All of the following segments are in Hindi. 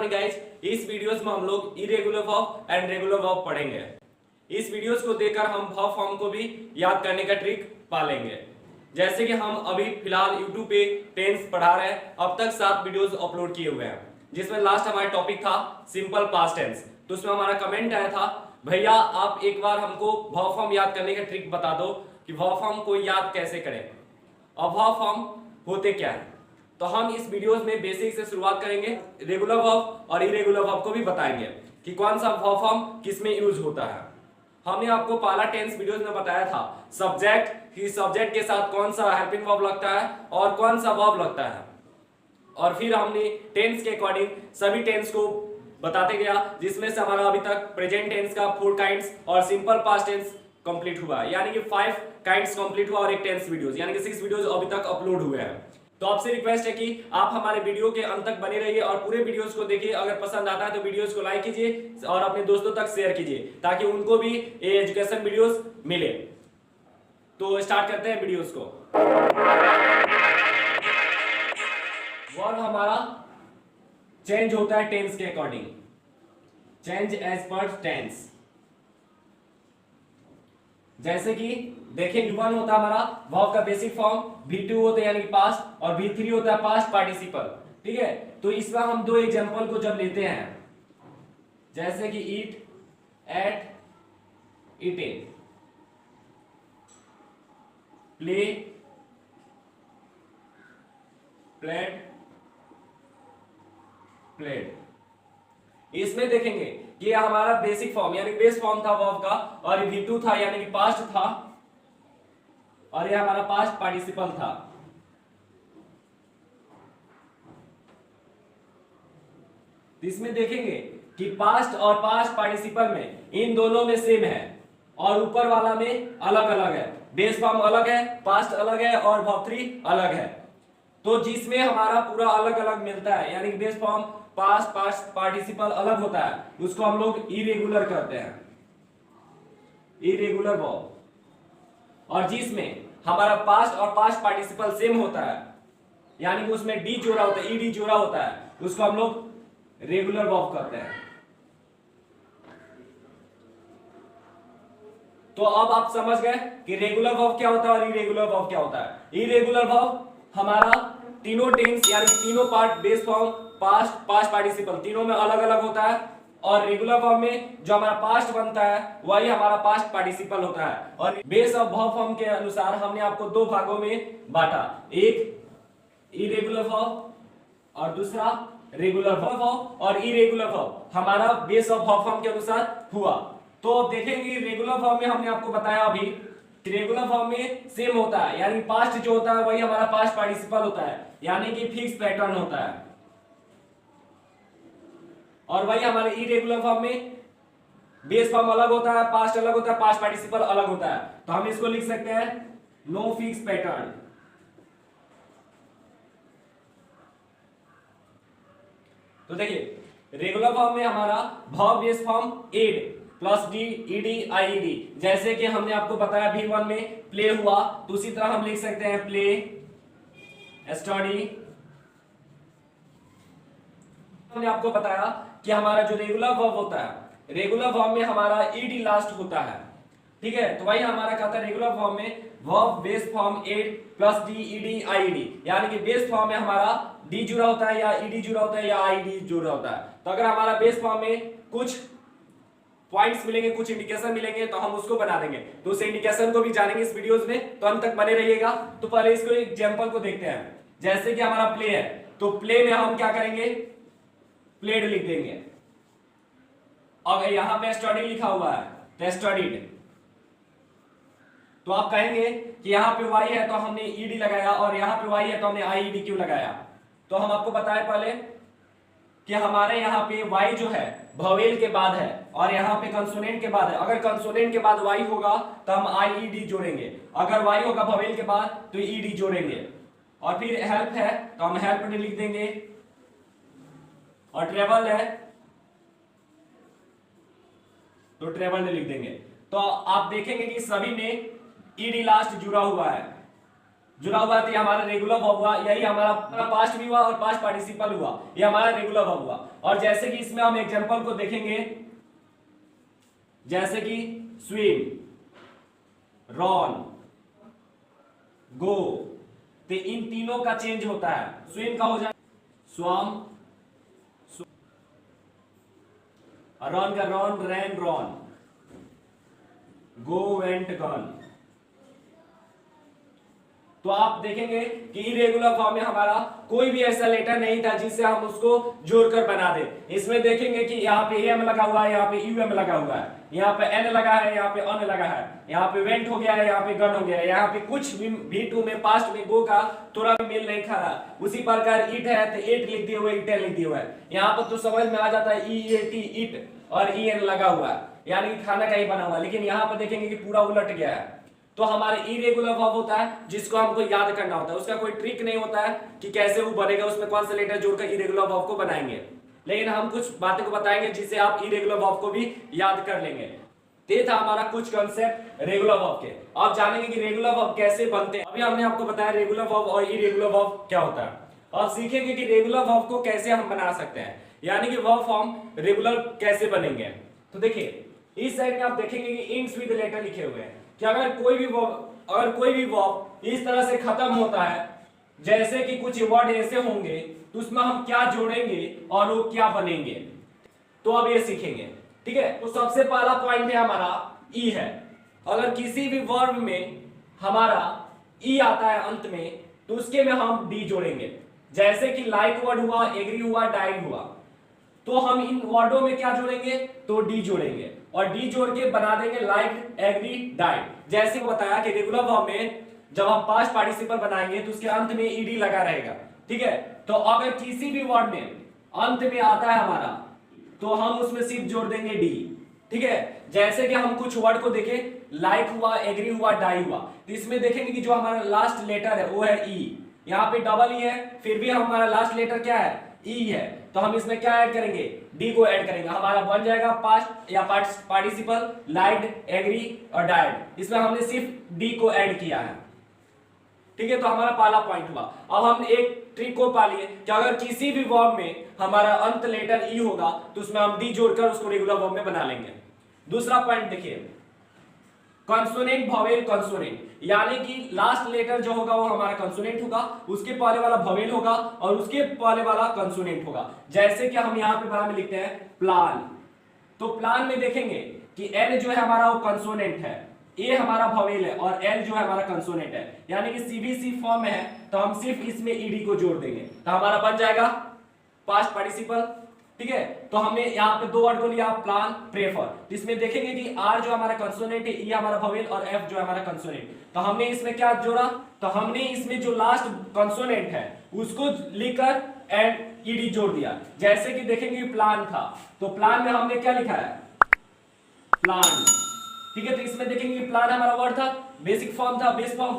Morning guys. इस वीडियोस में हम लोग irregular verb and regular verb पढ़ेंगे। इस वीडियोस को देखकर हम वर्ब फॉर्म को भी याद करने का ट्रिक पालेंगे। जैसे कि हम अभी फिलहाल YouTube पे टेंस पढ़ा रहे हैं। अब तक 7 वीडियोस अपलोड किए हुए हैं, जिसमें लास्ट हमारा टॉपिक था सिंपल पास्ट टेंस। तो उसमें हमारा कमेंट आया था, भैया आप एक बार हमको वर्ब फॉर्म याद करने का ट्रिक बता दो कि वर्ब फॉर्म को याद कैसे करें और वर्ब फॉर्म होते क्या है। तो हम इस वीडियोस में बेसिक से शुरुआत करेंगे, रेगुलर वर्ब और इरेगुलर वर्ब को भी बताएंगे कि कौन सा वर्ब फॉर्म किस में यूज होता है। हमने आपको पहला टेंस वीडियोस में बताया था सब्जेक्ट कि सब्जेक्ट के साथ कौन सा हेल्पिंग वर्ब लगता है और कौन सा वर्ब लगता है, और फिर हमने टेंस के अकॉर्डिंग सभी टेंस को बताते गया, जिसमें से हमारा अभी तक प्रेजेंट टेंस का 4 काइंड्स और सिंपल पास्ट टेंस कंप्लीट हुआ, यानी कि 5 काइंड्स कंप्लीट हुआ और एक टेंस वीडियोस यानी कि 6 वीडियोस अभी तक अपलोड हुए हैं। तो आपसे रिक्वेस्ट है कि आप हमारे वीडियो के अंत तक बने रहिए और पूरे वीडियोस को देखिए। अगर पसंद आता है तो वीडियोस को लाइक कीजिए और अपने दोस्तों तक शेयर कीजिए ताकि उनको भी ये एजुकेशन वीडियोस मिले। तो स्टार्ट करते हैं वीडियोस को। वर्ब हमारा चेंज होता है टेंस के according, change as per tense. जैसे कि देखिए V1 होता है हमारा वर्ब का बेसिक फॉर्म, V2 होता है यानी कि पास्ट, और V3 होता है पास्ट पार्टिसिपल। ठीक है, तो इसमें हम 2 एग्जांपल को जब लेते हैं, जैसे कि eat, ate, eaten, play, played, played. इसमें देखेंगे कि यह हमारा बेसिक फॉर्म यानी बेस फॉर्म था वर्ब का, और V2 था यानी कि पास्ट था, और यह हमारा पास्ट पार्टिसिपल था। इसमें देखेंगे कि पास्ट और पास्ट पार्टिसिपल में इन दोनों में सेम है और ऊपर वाला में अलग अलग है। बेस फॉर्म अलग है, पास्ट अलग है और वर्ब 3 अलग है। तो जिसमें हमारा पूरा अलग अलग मिलता है यानी कि base form past past participle अलग होता है, उसको हम लोग इरेगुलर कहते हैं, इरेगुलर वर्ब। और जिसमें हमारा पास्ट और पास्ट पार्टिसिपल सेम होता है यानी कि उसमें डी जोड़ा होता है, ईडी जोड़ा होता है, उसको हम लोग रेगुलर वर्ब कहते हैं। तो अब आप समझ गए कि रेगुलर वर्ब क्या होता है और इरेगुलर वर्ब क्या होता है। इरेगुलर वर्ब हमारा तीनों टेंस यानी कि तीनों part base form past past participle तीनों में अलग अलग होता है, और रेगुलर फॉर्म में जो हमारा पास्ट बनता है वही हमारा पास्ट पार्टिसिपल होता है। और बेस ऑफ वर्ब फॉर्म के अनुसार हमने आपको 2 भागों में बांटा, एक इरेगुलर वर्ब और दूसरा रेगुलर वर्ब। और इरेगुलर वर्ब हमारा बेस ऑफ वर्ब फॉर्म के अनुसार हुआ। तो देखेंगे रेगुलर फॉर्म में हमने आपको बताया अभी, रेगुलर फॉर्म में सेम होता है यानी पास्ट जो होता है वही हमारा पास्ट पार्टिसिपल होता है, यानी कि फिक्स पैटर्न होता है। और वही हमारे इरेगुलर फॉर्म में बेस फॉर्म अलग होता है, पास्ट अलग होता है, पास्ट पार्टिसिपल अलग होता है। तो हम इसको लिख सकते हैं नो फिक्स पैटर्न। तो देखिए रेगुलर फॉर्म में हमारा verb base form ed plus d ed id, जैसे कि हमने आपको बताया V1 में प्ले हुआ, तो उसी तरह हम लिख सकते हैं प्ले, स्टडी। हमने आपको बताया कि हमारा जो रेगुलर वर्ब होता है, रेगुलर वर्ब में हमारा ईडी लास्ट होता है। ठीक है, तो वही हमारा कहता है रेगुलर फॉर्म में verb base form ed plus d ed id, यानी कि बेस फॉर्म में हमारा डी जुड़ा होता है या ईडी जुड़ा होता है या आईडी जुड़ा होता है। तो अगर हमारा बेस फॉर्म में कुछ पॉइंट्स मिलेंगे, कुछ इंडिकेशन मिलेंगे, तो हम उसको बना देंगे। तो उस इंडिकेशन को भी जानेंगे इस वीडियोस में, तो अंत तक बने रहिएगा। तो पहले इसको एक एग्जांपल को देखते हैं। जैसे कि हमारा प्ले है, तो प्ले में हम क्या करेंगे, प्लेड लिख देंगे। और यहां पे स्टडी लिखा हुआ है तो स्टडीड। तो आप कहेंगे कि यहाँ पे वाई है तो हमने ईडी लगाया, और यहाँ पे वाई है तो हमने आईडी क्यों लगाया। तो हम आपको बताएं पहले कि हमारे यहाँ पे वाई जो है वोवेल के बाद है और यहाँ पे कंसोनेंट के बाद है। अगर कंसोनेंट के बाद वाई होगा तो हम आईईडी जोड़ेंगे, अगर वाई होगा वोवेल के बाद तो ईडी जोड़ेंगे। और फिर हेल्प है तो हम हेल्प लिख देंगे, और ट्रेवल है तो ट्रेवल लिख देंगे। तो आप देखेंगे कि सभी में ईडी लास्ट जुड़ा हुआ है, जुड़ा हुआ है, तो ये हमारा रेगुलर वर्ब हुआ। यही हमारा पास्ट भी हुआ और पास्ट पार्टिसिपल हुआ, ये हमारा रेगुलर वर्ब हुआ। और जैसे कि इसमें हम एग्जांपल को देखेंगे, जैसे कि स्विम, रन, गो, तो इन तीनों का चेंज होता है। स्विम का हो जाए स्वम, रन का रन, रैन, रन, गो, वेंट, गन। तो आप देखेंगे कि इरेगुलर फॉर्म में हमारा कोई भी ऐसा लेटर नहीं था जिससे हम उसको जोड़कर बना दे। इसमें देखेंगे कि यहाँ पे एम लगा हुआ है, यहाँ पे यूएम लगा हुआ है, यहाँ पे एन लगा है, यहाँ पे अन लगा है, यहाँ पे वेंट हो गया है, यहाँ पे गन हो गया है, यहाँ पे कुछ भी V2 में पास्ट में गो का थोड़ा भी मेल नहीं खा रहा। उसी प्रकार ईट है तो एट लिख दिए हुए, ईट लिख दिए हुआ है। यहाँ पर तो समझ में आ जाता है EAT ईट और EN लगा हुआ है, यानी खाना का ही बना हुआ। लेकिन यहाँ पर देखेंगे कि पूरा उलट गया है। तो हमारे इरेगुलर वर्ब होता है जिसको हमको याद करना होता है, उसका कोई ट्रिक नहीं होता है कि कैसे वो बनेगा, उसमें कौन सा लेटर जोड़कर इरेगुलर वर्ब को बनाएंगे। लेकिन हम कुछ बातें को बताएंगे जिससे आप इरेगुलर वर्ब को भी याद कर लेंगे। ये था हमारा कुछ कंसेप्ट रेगुलर वर्ब के। आप जानेंगे कि रेगुलर वर्ब कैसे बनते हैं। अभी हमने आपको बताया रेगुलर वर्ब और इरेगुलर वर्ब क्या होता है। अब सीखेंगे कि रेगुलर वर्ब को कैसे हम बना सकते हैं, यानी कि वर्ब फॉर्म रेगुलर कैसे बनेंगे। तो देखिए इस साइड में आप देखेंगे कि इंड्स विद लेटर लिखे हुए हैं कि अगर कोई भी वर्ब इस तरह से खत्म होता है, जैसे कि कुछ वर्ड ऐसे होंगे तो उसमें हम क्या जोड़ेंगे और वो क्या बनेंगे, तो अब ये सीखेंगे। ठीक है, तो सबसे पहला पॉइंट है हमारा ई है। अगर किसी भी वर्ब में हमारा ई आता है अंत में तो उसके में हम डी जोड़ेंगे। जैसे कि लाइक वर्ड हुआ, एग्री हुआ, डाइड हुआ, तो हम इन वर्डों में क्या जोड़ेंगे, तो डी जोड़ेंगे और डी जोड़ के बना देंगे लाइक, एग्री, डाइड। जैसे बताया कि रेगुलर वर्ब में जब हम पास्ट पार्टिसिपल बनाएंगे तो उसके अंत में ईडी लगा रहेगा। ठीक है, तो अगर किसी भी वर्ड में अंत में आता है हमारा तो हम उसमें सिर्फ जोड़ देंगे डी। ठीक है, जैसे कि हम कुछ वर्ड को देखें, लाइक हुआ, एग्री हुआ, डाई हुआ, तो इसमें देखेंगे कि जो हमारा लास्ट लेटर है वो है ई। यहाँ पे डबल ई है, फिर भी हमारा लास्ट लेटर क्या है, ई है, तो हम इसमें क्या ऐड करेंगे, डी को ऐड करेंगे। हमारा बन जाएगा पास्ट या पार्टिसिपल लाइक्ड, एग्री और डाइड। इसमें हमने सिर्फ डी को ऐड किया है। ठीक है, तो हमारा पहला पॉइंट हुआ। अब हम एक ट्रिक को पा लिए कि अगर किसी भी वर्ब में हमारा अंत लेटर ई होगा तो उसमें हम डी जोड़कर उसको रेगुलर वर्ब में बना लेंगे। दूसरा पॉइंट देखिए, कंसोनेंट, वोवेल, कंसोनेंट, यानी कि लास्ट लेटर जो होगा वो हमारा कंसोनेंट होगा, उसके पहले वाला वोवेल होगा और उसके पहले वाला कंसोनेंट होगा। जैसे कि हम यहाँ पे बड़ा में लिखते हैं प्लान, तो प्लान में देखेंगे कि एन जो है हमारा वो कंसोनेंट है, ए हमारा वोवेल है और एल जो है हमारा कंसोनेंट है, यानी कि सीबीसी फॉर्म में है तो हम सिर्फ इसमें ईडी को जोड़ देंगे तो हमारा बन जाएगा पास्ट पार्टिसिपल। ठीक है, तो हमने यहाँ पे दो वर्ड को लिया, प्लान, प्रेफर। तो इसमें देखेंगे कि आर जो हमारा कंसोनेंट है, ई हमारा वोवेल और एफ जो है हमारा कंसोनेंट, तो हमने इसमें क्या जोड़ा, तो हमने इसमें जो लास्ट कंसोनेंट है उसको लिखकर एंड ईडी जोड़ दिया। जैसे कि देखेंगे प्लान था तो प्लान में हमने क्या लिखा है, प्लान। ठीक है, तो इसमें देखेंगे कि प्लान हमारा वर्ड था, बेसिक फॉर्म था, बेस फॉर्म,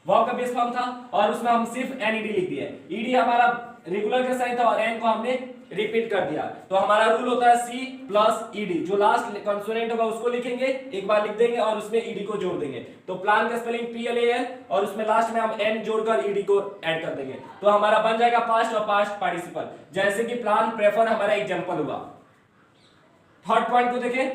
वर्ब का बेस फॉर्म था और उसमें हम सिर्फ एनईडी लिख दिए। ईडी हमारा रेगुलर का साइन था और एन को हमने रिपीट कर दिया। तो हमारा रूल होता है सी प्लस ईडी, जो लास्ट कंसोनेंट होगा उसको लिखेंगे, एक बार लिख देंगे और उसमें ईडी को जोड़ देंगे। तो प्लान का स्पेलिंग PLAN और उसमें लास्ट में हम एन जोड़कर ईडी को ऐड कर देंगे, तो हमारा बन जाएगा पास्ट और पास्ट पार्टिसिपल। जैसे कि प्लान, प्रेफर हमारा एग्जांपल हुआ। थर्ड पॉइंट को देखें,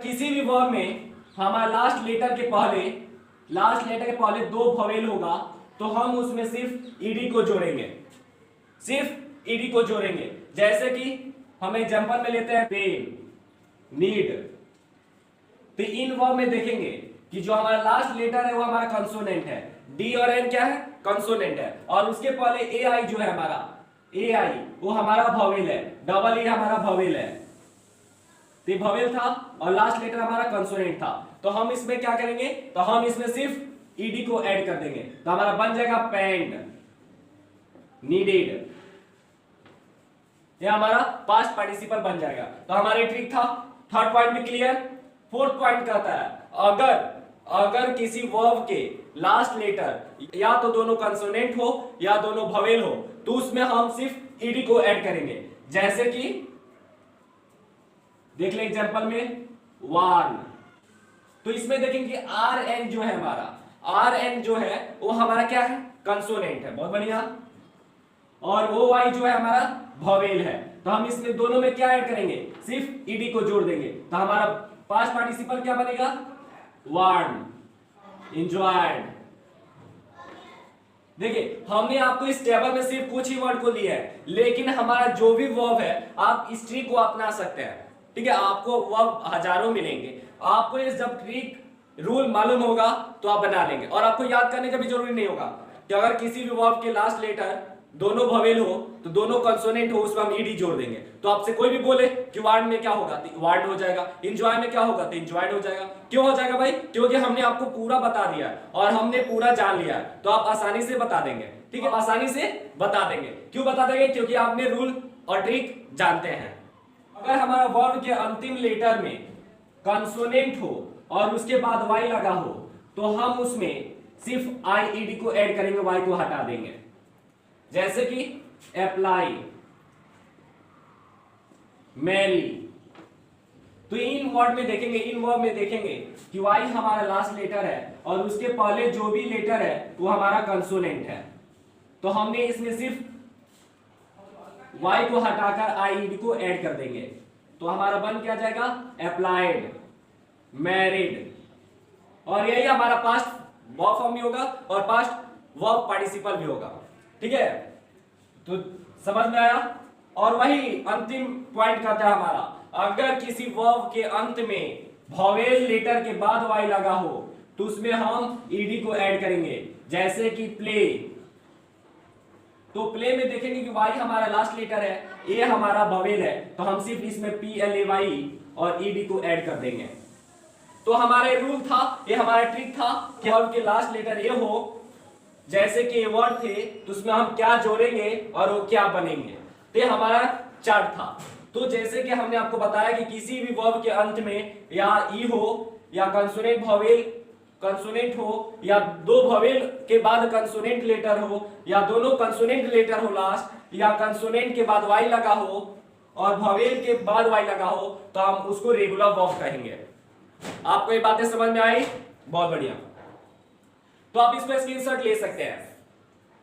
किसी भी वर्ब में हमारा लास्ट लेटर के पहले दो वोवेल होगा तो हम उसमें सिर्फ ईडी को जोड़ेंगे, सिर्फ ईडी को जोड़ेंगे। जैसे कि हम एग्जांपल में लेते हैं पेन, नीड, तो इन वर्ब में देखेंगे कि जो हमारा लास्ट लेटर है वो हमारा कंसोनेंट है, डी और एन क्या है, कंसोनेंट है, और उसके पहले ए आई जो है हमारा, ए आई वो हमारा वोवेल है, डबल ई हमारा वोवेल है, तो वोवेल था और लास्ट लेटर हमारा कंसोनेंट था। तो हम इसमें क्या करेंगे, तो हम इसमें सिर्फ ईडी को ऐड कर देंगे तो हमारा बन जाएगा पेंड, नीडेड, ये हमारा पास्ट पार्टिसिपल बन जाएगा। तो हमारा ट्रिक था, थर्ड पॉइंट में क्लियर। फोर्थ पॉइंट कहता है अगर किसी वर्ब के लास्ट लेटर या तो दोनों कंसोनेंट हो या दोनों वोवेल हो तो उसमें हम सिर्फ ईडी को ऐड करेंगे। जैसे कि देख ले एग्जांपल में वार्न, तो इसमें देखेंगे आर एन जो है हमारा, आर एन जो है वो हमारा क्या है, कंसोनेंट है। बहुत बढ़िया। और ओ वाई जो है हमारा वॉवेल है। तो हम इसमें दोनों में क्या ऐड करेंगे, सिर्फ ईडी को जोड़ देंगे। तो हमारा पास्ट पार्टिसिपल क्या बनेगा, वार्न, एंजॉयड। देखिए हमने आपको इस टेबल में सिर्फ कुछ ही वर्ड को लिया है, लेकिन हमारा जो भी वर्ब है आप इस ट्रिक को अपना सकते हैं। ठीक है, आपको वर्ब हजारों मिलेंगे। आपको ये जब ट्रिक रूल मालूम होगा तो आप बना लेंगे। और आपको याद करने का भी जरूरी नहीं होगा कि अगर किसी भी वर्ब के लास्ट लेटर दोनों वोवेल हो तो दोनों कंसोनेंट हो, उसमें हम ईडी जोड़ देंगे। तो आपसे कोई भी बोले कि वार्ड में क्या होगा, वार्ड हो जाएगा। एंजॉय में क्या होगा, तो एंजॉयड हो जाएगा। क्यों हो जाएगा भाई, क्योंकि हमने आपको पूरा बता दिया है और हमने पूरा जान लिया है, तो आप आसानी से बता देंगे। ठीक है, आसानी से बता देंगे। क्यों बता देंगे, क्योंकि आपने रूल और ट्रिक जानते हैं। अगर हमारा वर्ब के अंतिम लेटर में कंसोनेंट हो और उसके बाद वाई लगा हो तो हम उसमें सिर्फ आई ईडी को ऐड करेंगे, वाई को हटा देंगे। जैसे कि अप्लाई, मैरी। तो इन वर्ड में देखेंगे, इन वर्ब में देखेंगे कि वाई हमारा लास्ट लेटर है और उसके पहले जो भी लेटर है वो हमारा कंसोनेंट है। तो हमने इसमें सिर्फ वाई को हटाकर आई ईडी को ऐड कर देंगे। तो हमारा बन क्या जाएगा, अप्लाइड, मैरिड। और यही हमारा पास्ट वर्ब फॉर्म भी होगा और पास्ट वर्ब पार्टिसिपल भी होगा। ठीक है, तो समझ में आया। और वही अंतिम पॉइंट करता है हमारा, अगर किसी वर्ब के अंत में वोवेल लेटर के बाद वाई लगा हो तो उसमें हम ईडी को ऐड करेंगे। जैसे कि प्ले, तो प्ले में देखेंगे कि वाई हमारा लास्ट लेटर है, ए हमारा वोवेल है, तो हम सिर्फ इसमें पी एल ए वाई और ईडी को ऐड कर देंगे। तो हमारा रूल था, ये हमारा ट्रिक था कि वर्ब के लास्ट लेटर ए हो, जैसे कि वर्ड थे तो उसमें हम क्या जोड़ेंगे और वो क्या बनेंगे। तो ये हमारा चार्ट था। तो जैसे कि हमने आपको बताया कि किसी भी वर्ब के अंत में या ई हो या कंसोनेंट वोवेल कंसोनेंट हो या दो वोवेल के बाद कंसोनेंट लेटर हो या दोनों कंसोनेंट लेटर हो लास्ट, या कंसोनेंट के बाद वाई लगा हो और वोवेल के बाद वाई लगा हो, तो हम उसको रेगुलर वर्ब कहेंगे। आपको ये बातें समझ में आई, बहुत बढ़िया। तो आप इसमें स्क्रीनशॉट ले सकते हैं।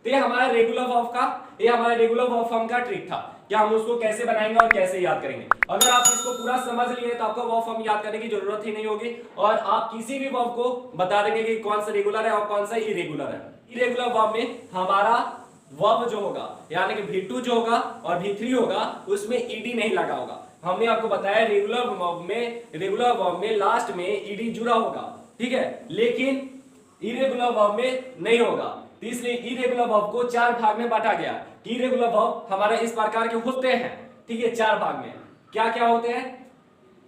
तो ये हमारा रेगुलर वर्ब का, ये हमारा रेगुलर वर्ब फॉर्म का ट्रिक था कि हम उसको कैसे बनाएंगे और कैसे याद करेंगे। अगर आप इसको पूरा समझ लिए तो आपको वर्ब फॉर्म याद करने की जरूरत ही नहीं होगी और आप किसी भी वर्ब को बता देंगे कि कौन सा रेगुलर है और कौन सा इरेगुलर है। इरेगुलर वर्ब में हमारा वर्ब जो होगा यानी कि V2 जो होगा और V3 होगा उसमें ईडी नहीं लगा होगा। हमने आपको बताया रेगुलर वर्ब में लास्ट में ईडी जुड़ा होगा, ठीक है, लेकिन इरेगुलर वर्ब में नहीं होगा। तो इसलिए इरेगुलर वर्ब को चार भाग में बांटा गया। इरेगुलर वर्ब हमारे इस प्रकार के होते हैं, ठीक है, चार भाग में। क्या क्या होते हैं,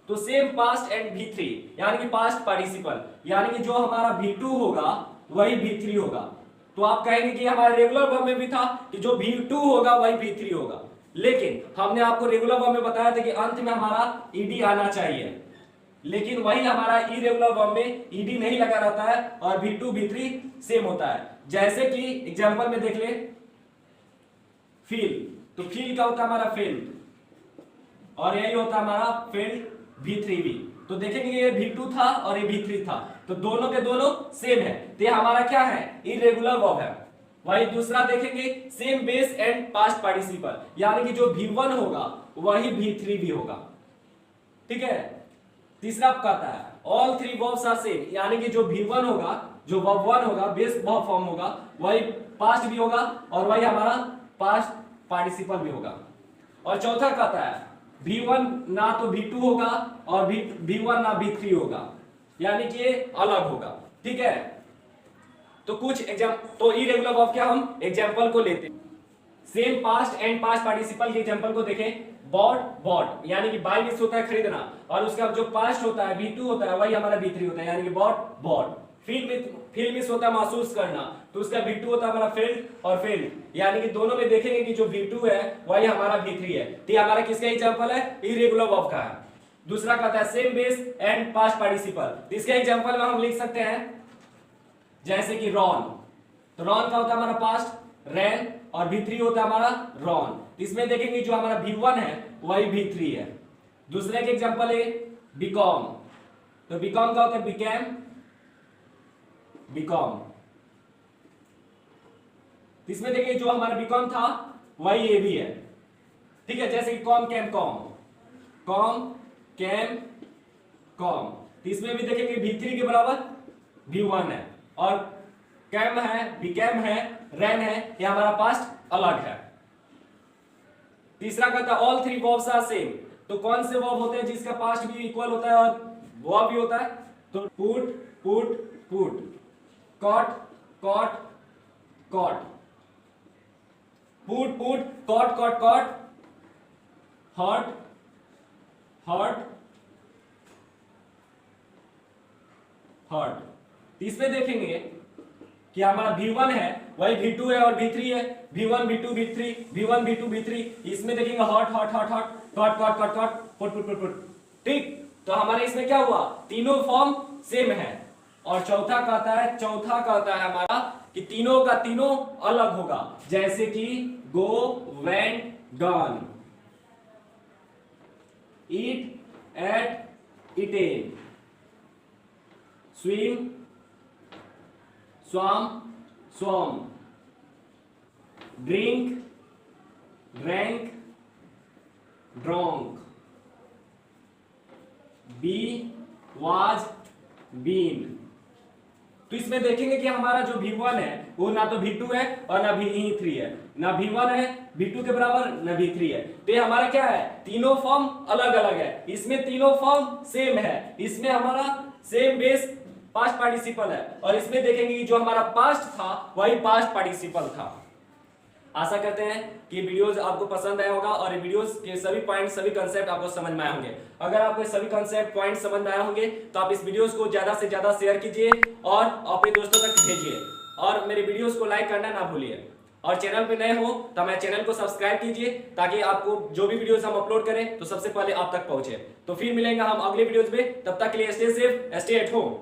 तो सेम पास्ट एंड V3 यानी कि पास्ट पार्टिसिपल, यानी कि जो हमारा V2 होगा वही V3 होगा। तो आप कहेंगे कि हमारे रेगुलर वर्ब में भी था कि जो V2 होगा वही V3 होगा, लेकिन हमने आपको रेगुलर वर्ब में बताया था कि अंत में हमारा ईडी आना चाहिए, लेकिन वही हमारा इरेगुलर वर्ब में ईडी नहीं लगा रहता है और V2 V3 सेम होता है। जैसे कि एग्जांपल में देख ले, फील, तो फील का होता है हमारा फील्ड और यही होता है हमारा फील्ड V3 भी। तो देखेंगे ये V2 था और ये V3 था, तो दोनों के दोनों सेम है, तो ये हमारा क्या है, इरेगुलर वर्ब है। वही दूसरा देखेंगे same base and past participle, यानी कि जो V1 होगा वही V3 भी होगा, ठीक है। तीसरा कहता है all three verbs are same, यानी कि जो V1 होगा, जो वर्ब 1 होगा, बेस वर्ब फॉर्म होगा, वही पास्ट भी होगा और वही हमारा पास्ट पार्टिसिपल भी होगा। और चौथा कहता है V1 ना तो V2 होगा और V1 ना V3 होगा, यानी कि ये अलग होगा, ठीक है। तो कुछ तो इरेगुलर वर्ब के हम एग्जांपल को लेते हैं। Same past and past participle के एग्जांपल को देखें। बॉट यानी कि बाय मिस होता है खरीदना, और उसका जो पास्ट होता है V2 होता है वही हमारा V3 होता है, यानी कि बॉट। फील मिस होता है महसूस करना, तो उसका V2 होता है हमारा फील्ड और फील्ड, यानी कि दोनों में देखेंगे कि जो V2 है वही हमारा V3 है। तो हमारा किसका एग्जांपल है, इरेगुलर वर्ब का है। दूसरा कहता है same base and past participle, तो इसके एग्जांपल में हम लिख सकते हैं जैसे कि रॉन, तो रॉन का होता है हमारा पास्ट रैन और V3 होता है हमारा रॉन। इसमें देखेंगे जो हमारा V1 है वही V3 है। दूसरे के एग्जांपल है बिकॉम, तो बिकॉम का होता है बिकैम, बिकॉम। तो इसमें देखिए जो हमारा बीकॉम था वही ये भी है, ठीक है। जैसे कि come came come, come came come, तो इसमें भी देखेंगे V3 के बराबर V1 है, और कैम है, बीकैम है, रैन है, ये हमारा पास्ट अलग है। तीसरा कहता है all three verbs are same, तो कौन से वर्ब होते हैं जिसका पास्ट भी इक्वल होता है और वर्ब भी होता है? तो put put put, cut cut cut, put put cut cut cut, hurt hurt hurt. इसमें देखेंगे कि हमारा V1 है वही V2 है और V3 है, V1 V2 V3, V1 V2 V3। इसमें देखेंगे hurt hurt hurt hurt, cut cut cut cut, put put put put, ठीक। तो हमारे इसमें क्या हुआ, तीनों फॉर्म सेम है। और चौथा कहता है हमारा कि तीनों का तीनों अलग होगा, जैसे कि go went gone, eat ate eaten, swim swam swam, drink drank drank, be was been। तो इसमें देखेंगे कि हमारा जो V1 है वो ना तो V2 है और ना V3 है, ना V1 है V2 के बराबर ना V3 है। तो ये हमारा क्या है, तीनों फॉर्म अलग अलग है, इसमें तीनों फॉर्म सेम है, इसमें हमारा सेम बेस पास्ट पार्टिसिपल है, और इसमें देखेंगे कि जो हमारा पास्ट था वही पास्ट पार्टिसिपल था। आशा करते हैं कि वीडियोस आपको पसंद आया होगा और वीडियोस के सभी पॉइंट सभी कंसेप्ट आपको समझ में आए होंगे। अगर आपको सभी कंसेप्ट पॉइंट समझ में आए होंगे तो आप इस वीडियोस को ज्यादा से ज्यादा शेयर कीजिए और अपने दोस्तों तक भेजिए, और मेरे वीडियोस को लाइक करना ना भूलिए। और चैनल पे नए हो तो हमारे चैनल को सब्सक्राइब कीजिए ताकि आपको जो भी वीडियोस हम अपलोड करें तो सबसे पहले आप तक पहुंचे। तो फिर मिलेंगे हम अगले वीडियोस में, तब तक के लिए stay safe, stay at home.